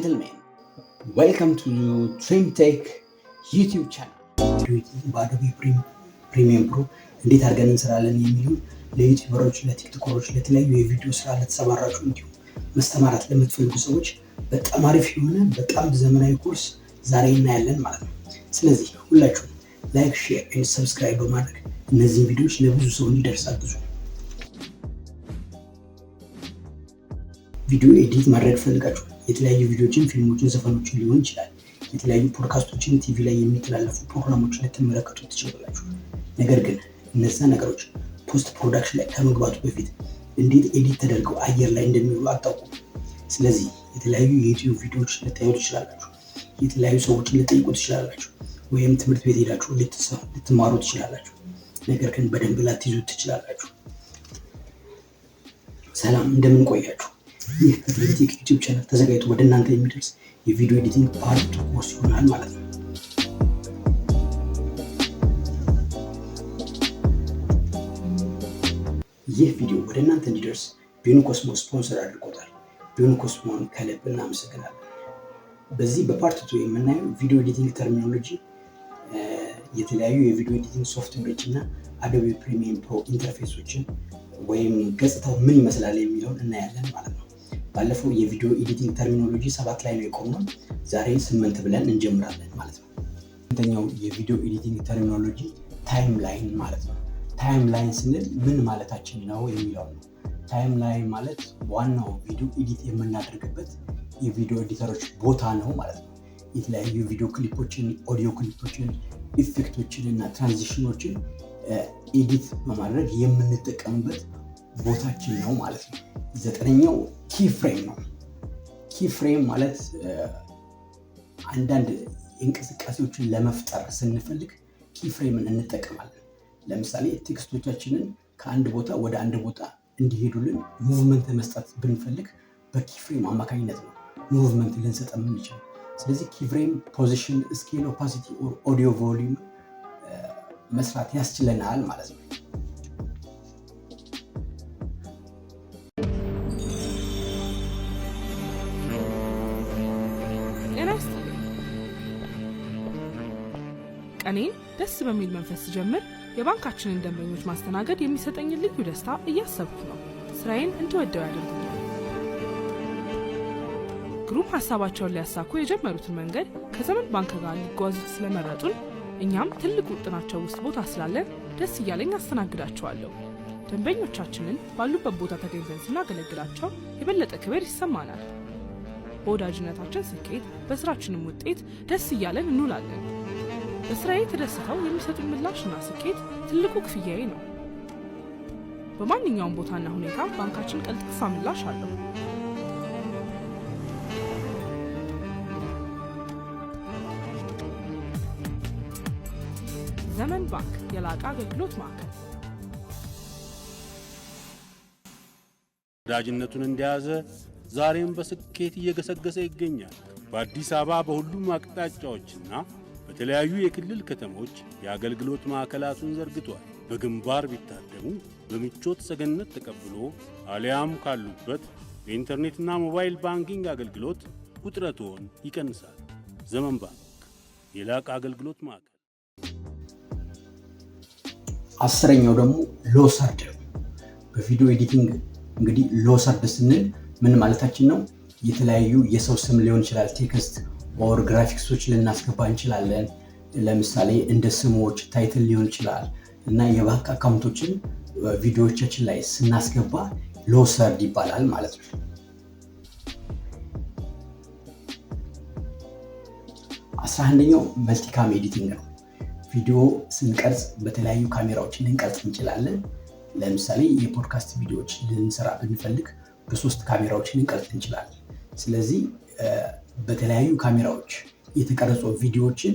gentlemen, welcome to TrimTech YouTube channel. በአዶቤ ፕሪሚየም ፕሮ እንዴት አድርገን እንሰራለን የሚሉ ለዩቲዩበሮች፣ ለቲክቶከሮች፣ ለተለያዩ የቪዲዮ ስራ ለተሰማራችሁ እንዲሁም መስተማራት ለምትፈልጉ ሰዎች በጣም አሪፍ የሆነ በጣም ዘመናዊ ኮርስ ዛሬ እናያለን ማለት ነው። ስለዚህ ሁላችሁም ላይክ፣ ሼር እና ሰብስክራይብ በማድረግ እነዚህን ቪዲዮዎች ለብዙ ሰው እንዲደርስ አግዙ። ቪዲዮ ኤዲት ማድረግ ፈልጋችሁ የተለያዩ ቪዲዮዎችን፣ ፊልሞችን፣ ዘፈኖችን ሊሆን ይችላል። የተለያዩ ፖድካስቶችን፣ ቲቪ ላይ የሚተላለፉ ፕሮግራሞችን ልትመለከቱ ትችላላችሁ። ነገር ግን እነዛ ነገሮች ፖስት ፕሮዳክሽን ላይ ከመግባቱ በፊት እንዴት ኤዲት ተደርገው አየር ላይ እንደሚውሉ አታውቁም። ስለዚህ የተለያዩ የዩቲዩብ ቪዲዮዎች ልታዩ ትችላላችሁ። የተለያዩ ሰዎችን ልጠይቁ ትችላላችሁ። ወይም ትምህርት ቤት ሄዳችሁ ልትማሩ ትችላላችሁ። ነገር ግን በደንብ ላትይዙ ትችላላችሁ። ሰላም፣ እንደምን ቆያችሁ? ይህ ከትሪምቴክ ዩቲዩብ ቻናል ተዘጋጅቶ ወደ እናንተ የሚደርስ የቪዲዮ ኤዲቲንግ ፓርት ኮርስ ይሆናል ማለት ነው። ይህ ቪዲዮ ወደ እናንተ እንዲደርስ ቢዩኒኮስሞ ስፖንሰር አድርጎታል። ቢዩኒኮስሞን ከልብ እናመሰግናለን። በዚህ በፓርት 2 የምናየው ቪዲዮ ኤዲቲንግ ተርሚኖሎጂ፣ የተለያዩ የቪዲዮ ኤዲቲንግ ሶፍትዌሮች እና አዶቤ ፕሪሚየም ፕሮ ኢንተርፌሶችን ወይም ገጽታው ምን ይመስላል የሚለውን እናያለን ማለት ነው። ባለፈው የቪዲዮ ኤዲቲንግ ተርሚኖሎጂ 7 ላይ ነው የቆምነው። ዛሬ 8 ብለን እንጀምራለን ማለት ነው። ሁለተኛው የቪዲዮ ኤዲቲንግ ተርሚኖሎጂ ታይም ላይን ማለት ነው። ታይም ላይን ስንል ምን ማለታችን ነው የሚለው ነው። ታይም ላይን ማለት ዋናው ቪዲዮ ኤዲት የምናደርግበት የቪዲዮ ኤዲተሮች ቦታ ነው ማለት ነው። የተለያዩ ቪዲዮ ክሊፖችን፣ ኦዲዮ ክሊፖችን፣ ኢፌክቶችን እና ትራንዚሽኖችን ኤዲት በማድረግ የምንጠቀምበት ቦታችን ነው ማለት ነው። 9ኛው ኪ ፍሬም ነው። ኪ ፍሬም ማለት አንዳንድ እንቅስቃሴዎችን ለመፍጠር ስንፈልግ ኪ ፍሬምን እንጠቀማለን። ለምሳሌ ቴክስቶቻችንን ከአንድ ቦታ ወደ አንድ ቦታ እንዲሄዱልን ሙቭመንት መስጠት ብንፈልግ በኪ ፍሬም አማካኝነት ነው ሙቭመንት ልንሰጥ የምንችል። ስለዚህ ኪ ፍሬም ፖዚሽን፣ ስኬል፣ ኦፓሲቲ፣ ኦዲዮ ቮሊዩም መስራት ያስችለናል ማለት ነው። ቀኔን ደስ በሚል መንፈስ ስጀምር የባንካችንን ደንበኞች ማስተናገድ የሚሰጠኝን ልዩ ደስታ እያሰብኩ ነው። ስራዬን እንድወደው ያደርጉኛል። ግሩም ሀሳባቸውን ሊያሳኩ የጀመሩትን መንገድ ከዘመን ባንክ ጋር ሊጓዙት ስለመረጡን እኛም ትልቅ ውጥናቸው ውስጥ ቦታ ስላለን ደስ እያለኝ አስተናግዳቸዋለሁ። ደንበኞቻችንን ባሉበት ቦታ ተገኝተን ስናገለግላቸው የበለጠ ክብር ይሰማናል። በወዳጅነታችን ስኬት፣ በስራችንም ውጤት ደስ እያለን እንውላለን። በስራዬ ተደስተው የሚሰጡኝ ምላሽና ስኬት ትልቁ ክፍያዬ ነው። በማንኛውም ቦታና ሁኔታ ባንካችን ቀልጣፋ ምላሽ አለው። ዘመን ባንክ የላቀ አገልግሎት ማዕከል። ወዳጅነቱን እንደያዘ ዛሬም በስኬት እየገሰገሰ ይገኛል። በአዲስ አበባ በሁሉም አቅጣጫዎችና በተለያዩ የክልል ከተሞች የአገልግሎት ማዕከላቱን ዘርግቷል። በግንባር ቢታደሙ በምቾት ሰገነት ተቀብሎ አሊያም ካሉበት በኢንተርኔትና ሞባይል ባንኪንግ አገልግሎት ውጥረቶን ይቀንሳል። ዘመን ባንክ የላቀ አገልግሎት ማዕከል። 10ኛው ደግሞ ሎሰርድ ነው። በቪዲዮ ኤዲቲንግ እንግዲህ ሎሰርድ ስንል ምን ማለታችን ነው? የተለያዩ የሰው ስም ሊሆን ይችላል፣ ቴክስት ኦር ግራፊክሶች ልናስገባ እንችላለን። ለምሳሌ እንደ ስሞች፣ ታይትል ሊሆን ይችላል እና የባንክ አካውንቶችን ቪዲዮዎቻችን ላይ ስናስገባ ሎሰርድ ይባላል ማለት ነው። 11ኛው መልቲካም ኤዲቲንግ ነው። ቪዲዮ ስንቀርጽ በተለያዩ ካሜራዎች ልንቀርጽ እንችላለን። ለምሳሌ የፖድካስት ቪዲዮዎች ልንሰራ ብንፈልግ በ3 ካሜራዎች ልንቀርጽ እንችላለን። ስለዚህ በተለያዩ ካሜራዎች የተቀረጹ ቪዲዮዎችን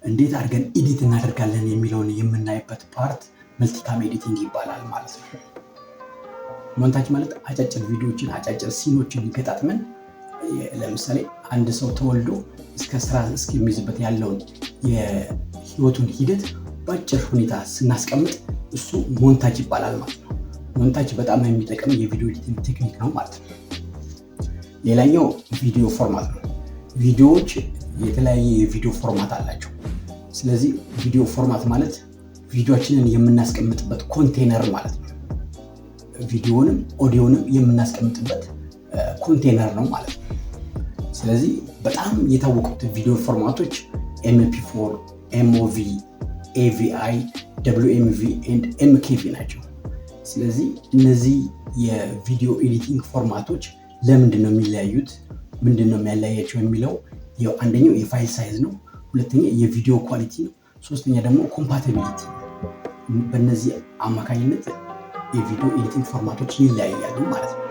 እንዴት አድርገን ኤዲት እናደርጋለን የሚለውን የምናይበት ፓርት መልቲካም ኤዲቲንግ ይባላል ማለት ነው። ሞንታጅ ማለት አጫጭር ቪዲዮዎችን፣ አጫጭር ሲኖችን ገጣጥመን ለምሳሌ አንድ ሰው ተወልዶ እስከ ስራ እስከሚይዝበት ያለውን የህይወቱን ሂደት በአጭር ሁኔታ ስናስቀምጥ እሱ ሞንታጅ ይባላል ማለት ነው። ሞንታጅ በጣም የሚጠቅም የቪዲዮ ኤዲቲንግ ቴክኒክ ነው ማለት ነው። ሌላኛው ቪዲዮ ፎርማት ነው። ቪዲዮዎች የተለያየ የቪዲዮ ፎርማት አላቸው። ስለዚህ ቪዲዮ ፎርማት ማለት ቪዲዮችንን የምናስቀምጥበት ኮንቴነር ማለት ነው። ቪዲዮንም ኦዲዮንም የምናስቀምጥበት ኮንቴነር ነው ማለት ነው። ስለዚህ በጣም የታወቁት ቪዲዮ ፎርማቶች MP4፣ MOV፣ AVI፣ WMV and MKV ናቸው። ስለዚህ እነዚህ የቪዲዮ ኤዲቲንግ ፎርማቶች ለምንድን ነው የሚለያዩት? ምንድን ነው የሚያለያያቸው የሚለው አንደኛው የፋይል ሳይዝ ነው፣ ሁለተኛ የቪዲዮ ኳሊቲ ነው፣ ሶስተኛ ደግሞ ኮምፓቲቢሊቲ። በእነዚህ አማካኝነት የቪዲዮ ኤዲቲንግ ፎርማቶች ይለያያሉ ማለት ነው።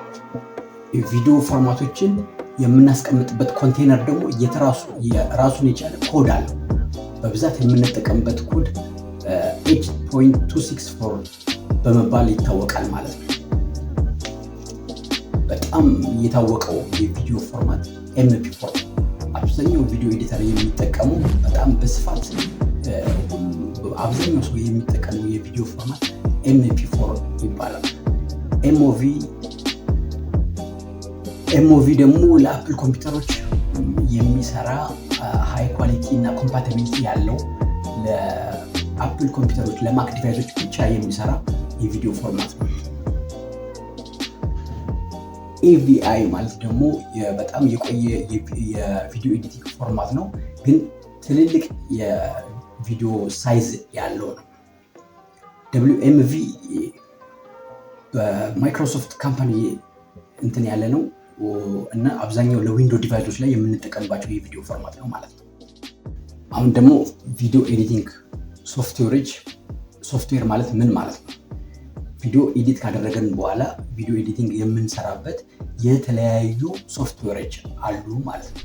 የቪዲዮ ፎርማቶችን የምናስቀምጥበት ኮንቴነር ደግሞ የራሱን የቻለ ኮድ አለው። በብዛት የምንጠቀምበት ኮድ 8.264 በመባል ይታወቃል ማለት ነው። በጣም የታወቀው የቪዲዮ ፎርማት MP4 አብዛኛው ቪዲዮ ኤዲተር የሚጠቀሙ በጣም በስፋት አብዛኛው ሰው የሚጠቀመው የቪዲዮ ፎርማት MP4 ይባላል። MOV ደግሞ ለአፕል ኮምፒውተሮች የሚሰራ ሃይ ኳሊቲ እና ኮምፓቲቢሊቲ ያለው ለአፕል ኮምፒውተሮች ለማክ ዲቫይሶች ብቻ የሚሰራ የቪዲዮ ፎርማት ነው። AVI ማለት ደግሞ በጣም የቆየ የቪዲዮ ኤዲቲንግ ፎርማት ነው፣ ግን ትልልቅ የቪዲዮ ሳይዝ ያለው ነው። WMV በማይክሮሶፍት ካምፓኒ እንትን ያለ ነው እና አብዛኛው ለዊንዶ ዲቫይሶች ላይ የምንጠቀምባቸው የቪዲዮ ፎርማት ነው ማለት ነው። አሁን ደግሞ ቪዲዮ ኤዲቲንግ ሶፍትዌር ማለት ምን ማለት ነው? ቪዲዮ ኤዲት ካደረገን በኋላ ቪዲዮ ኤዲቲንግ የምንሰራበት የተለያዩ ሶፍትዌሮች አሉ ማለት ነው።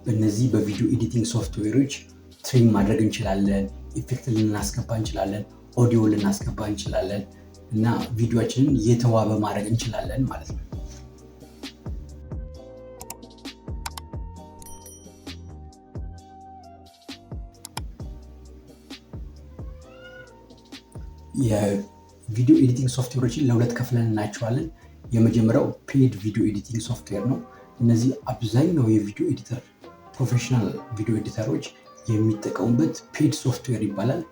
በእነዚህ በቪዲዮ ኤዲቲንግ ሶፍትዌሮች ትሪም ማድረግ እንችላለን፣ ኢፌክት ልናስገባ እንችላለን፣ ኦዲዮ ልናስገባ እንችላለን እና ቪዲዮችንን የተዋበ ማድረግ እንችላለን ማለት ነው። የቪዲዮ ኤዲቲንግ ሶፍትዌሮችን ለሁለት ከፍለን እናያቸዋለን። የመጀመሪያው ፔድ ቪዲዮ ኤዲቲንግ ሶፍትዌር ነው። እነዚህ አብዛኛው የቪዲዮ ኤዲተር ፕሮፌሽናል ቪዲዮ ኤዲተሮች የሚጠቀሙበት ፔድ ሶፍትዌር ይባላል።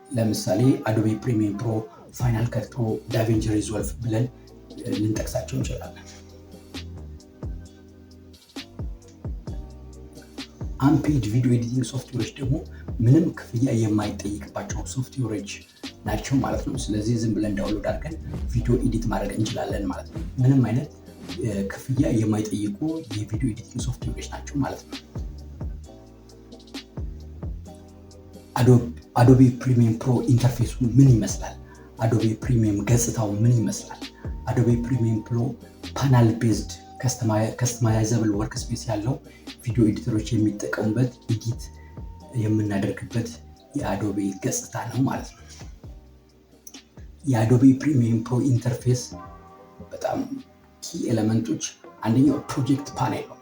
ለምሳሌ አዶቤ ፕሪሚየር ፕሮ፣ ፋይናል ከት ፕሮ፣ ዳቪንቺ ሪዞልቭ ብለን ልንጠቅሳቸው እንችላለን። አንፔድ ቪዲዮ ኤዲቲንግ ሶፍትዌሮች ደግሞ ምንም ክፍያ የማይጠይቅባቸው ሶፍትዌሮች ናቸው ማለት ነው። ስለዚህ ዝም ብለን ዳውንሎድ አድርገን ቪዲዮ ኤዲት ማድረግ እንችላለን ማለት ነው። ምንም አይነት ክፍያ የማይጠይቁ የቪዲዮ ኤዲቲንግ ሶፍትዌሮች ናቸው ማለት ነው። አዶቤ ፕሪሚየር ፕሮ ኢንተርፌሱ ምን ይመስላል? አዶቤ ፕሪሚየር ገጽታው ምን ይመስላል? አዶቤ ፕሪሚየር ፕሮ ፓናል ቤዝድ ከስተማይዘብል ወርክ ስፔስ ያለው ቪዲዮ ኤዲተሮች የሚጠቀሙበት ኤዲት የምናደርግበት የአዶቤ ገጽታ ነው ማለት ነው። የአዶቤ ፕሪሚየር ፕሮ ኢንተርፌስ በጣም ኪ ኤሌመንቶች አንደኛው ፕሮጀክት ፓኔል ነው።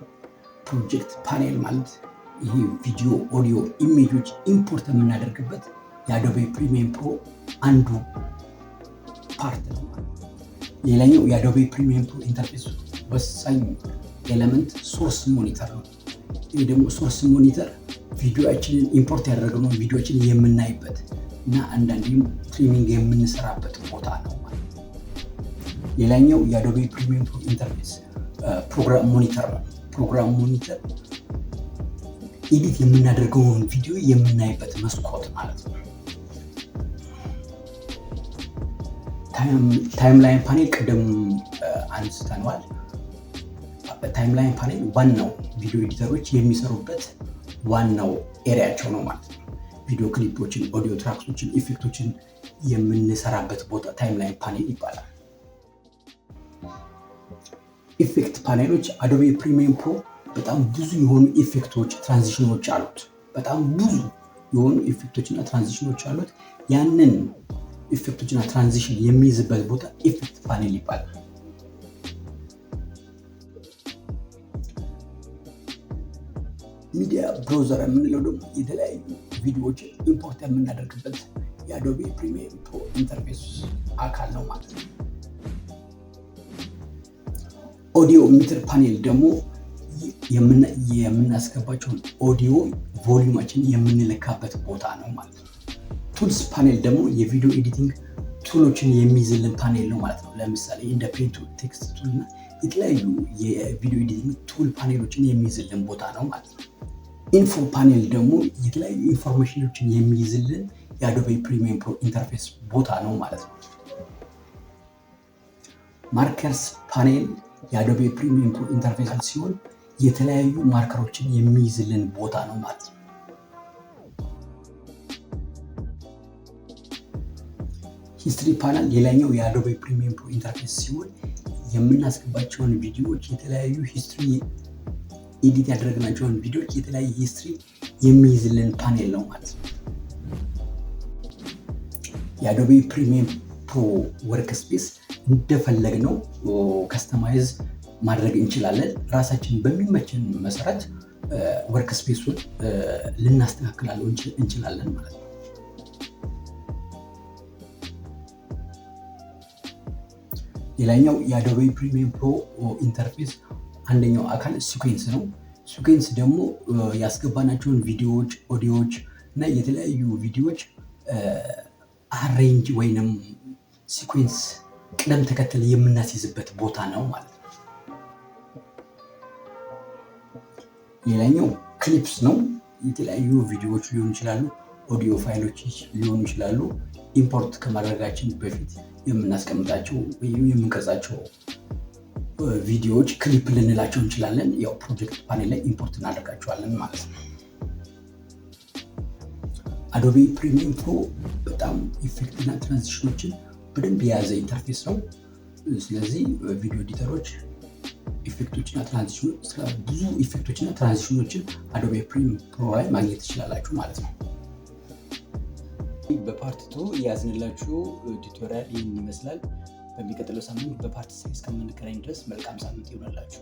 ፕሮጀክት ፓኔል ማለት ይሄ ቪዲዮ፣ ኦዲዮ፣ ኢሜጆች ኢምፖርት የምናደርግበት የአዶቤ ፕሪሚየር ፕሮ አንዱ ፓርት ነው። ሌላኛው የአዶቤ ፕሪሚየር ፕሮ ኢንተርፌስ ወሳኝ ኤሌመንት ሶርስ ሞኒተር ነው። ይህ ደግሞ ሶርስ ሞኒተር ቪዲዮችንን ኢምፖርት ያደረግነው ቪዲዮችን የምናይበት እና አንዳንዴም ትሪሚንግ የምንሰራበት ቦታ ነው ማለት ነው። ሌላኛው የአዶቤ ፕሪሚየር ፕሮ ኢንተርፌስ ፕሮግራም ሞኒተር ነው። ፕሮግራም ሞኒተር ኤዲት የምናደርገውን ቪዲዮ የምናይበት መስኮት ማለት ነው። ታይምላይን ፓኔል ቅድም አንስተነዋል። ታይምላይን ፓኔል ዋናው ቪዲዮ ኤዲተሮች የሚሰሩበት ዋናው ኤሪያቸው ነው ማለት ነው። ቪዲዮ ክሊፖችን፣ ኦዲዮ ትራክሶችን፣ ኢፌክቶችን የምንሰራበት ቦታ ታይምላይን ፓኔል ይባላል። ኢፌክት ፓኔሎች አዶቤ ፕሪሚየር ፕሮ በጣም ብዙ የሆኑ ኢፌክቶች፣ ትራንዚሽኖች አሉት። በጣም ብዙ የሆኑ ኢፌክቶችና ትራንዚሽኖች አሉት። ያንን ኢፌክቶችና ትራንዚሽን የሚይዝበት ቦታ ኢፌክት ፓኔል ይባላል። ሚዲያ ብራውዘር የምንለው ደግሞ የተለያዩ ቪዲዮዎችን ኢምፖርት የምናደርግበት የአዶቤ ፕሪሚየር ፕሮ ኢንተርፌስ አካል ነው ማለት ነው። ኦዲዮ ሚተር ፓኔል ደግሞ የምናስገባቸውን ኦዲዮ ቮሊዩማችን የምንለካበት ቦታ ነው ማለት ነው። ቱልስ ፓኔል ደግሞ የቪዲዮ ኤዲቲንግ ቱሎችን የሚይዝልን ፓኔል ነው ማለት ነው። ለምሳሌ እንደ ፔን ቱል፣ ቴክስት ቱል እና የተለያዩ የቪዲዮ ኤዲቲንግ ቱል ፓኔሎችን የሚይዝልን ቦታ ነው ማለት ነው። ኢንፎ ፓኔል ደግሞ የተለያዩ ኢንፎርሜሽኖችን የሚይዝልን የአዶቤ ፕሪሚየም ፕሮ ኢንተርፌስ ቦታ ነው ማለት ነው። ማርከርስ ፓኔል የአዶቤ ፕሪሚየም ፕሮ ኢንተርፌስ ሲሆን የተለያዩ ማርከሮችን የሚይዝልን ቦታ ነው ማለት ነው። ሂስትሪ ፓነል ሌላኛው የአዶቤ ፕሪሚየም ፕሮ ኢንተርፌስ ሲሆን የምናስገባቸውን ቪዲዮዎች የተለያዩ ሂስትሪ ኤዲት ያደረግናቸውን ቪዲዮዎች የተለያየ ሂስትሪ የሚይዝልን ፓኔል ነው ማለት ነው። የአዶቤ ፕሪሚየም ፕሮ ወርክ ስፔስ እንደፈለግነው ከስተማይዝ ማድረግ እንችላለን። ራሳችን በሚመችን መሰረት ወርክ ስፔሱን ልናስተካክላለው እንችላለን ማለት ነው። ሌላኛው የአዶቤ ፕሪሚየም ፕሮ ኢንተርፌስ አንደኛው አካል ሲኩዌንስ ነው። ሲኩዌንስ ደግሞ ያስገባናቸውን ቪዲዮዎች፣ ኦዲዮዎች እና የተለያዩ ቪዲዮዎች አሬንጅ ወይንም ሲኩዌንስ ቅደም ተከተል የምናስይዝበት ቦታ ነው ማለት ነው። ሌላኛው ክሊፕስ ነው። የተለያዩ ቪዲዮዎች ሊሆኑ ይችላሉ፣ ኦዲዮ ፋይሎች ሊሆኑ ይችላሉ። ኢምፖርት ከማድረጋችን በፊት የምናስቀምጣቸው ወይም የምንቀርጻቸው ቪዲዮዎች ክሊፕ ልንላቸው እንችላለን። ያው ፕሮጀክት ፓኔል ላይ ኢምፖርት እናደርጋቸዋለን ማለት ነው። አዶቤ ፕሪሚየም ፕሮ በጣም ኢፌክትና ትራንዚሽኖችን በደንብ የያዘ ኢንተርፌስ ነው። ስለዚህ ቪዲዮ ኤዲተሮች ብዙ ኢፌክቶችና ትራንዚሽኖችን አዶቤ ፕሪሚየም ፕሮ ላይ ማግኘት ትችላላችሁ ማለት ነው። በፓርት 2 ያዝንላችሁ ቱቶሪያል ይህን ይመስላል። በሚቀጥለው ሳምንት በፓርት 3 እስከምንገናኝ ድረስ መልካም ሳምንት ይሆንላችሁ።